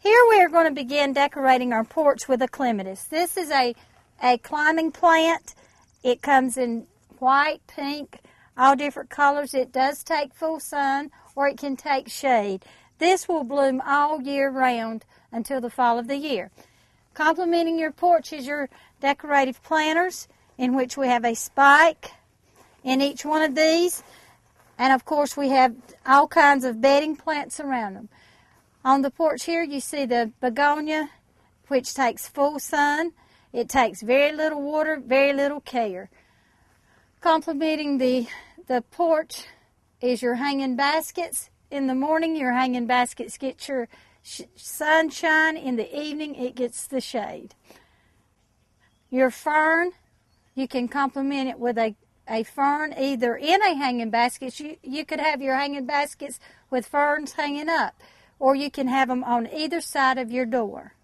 Here we are going to begin decorating our porch with a clematis. This is a climbing plant. It comes in white, pink, all different colors. It does take full sun or it can take shade. This will bloom all year round until the fall of the year. Complementing your porch is your decorative planters, in which we have a spike in each one of these. And of course we have all kinds of bedding plants around them. On the porch here you see the begonia, which takes full sun. It takes very little water, very little care. Complementing the porch is your hanging baskets. In the morning your hanging baskets get your sunshine. In the evening it gets the shade. Your fern, you can complement it with a fern either in a hanging basket. You could have your hanging baskets with ferns hanging up, or you can have them on either side of your door.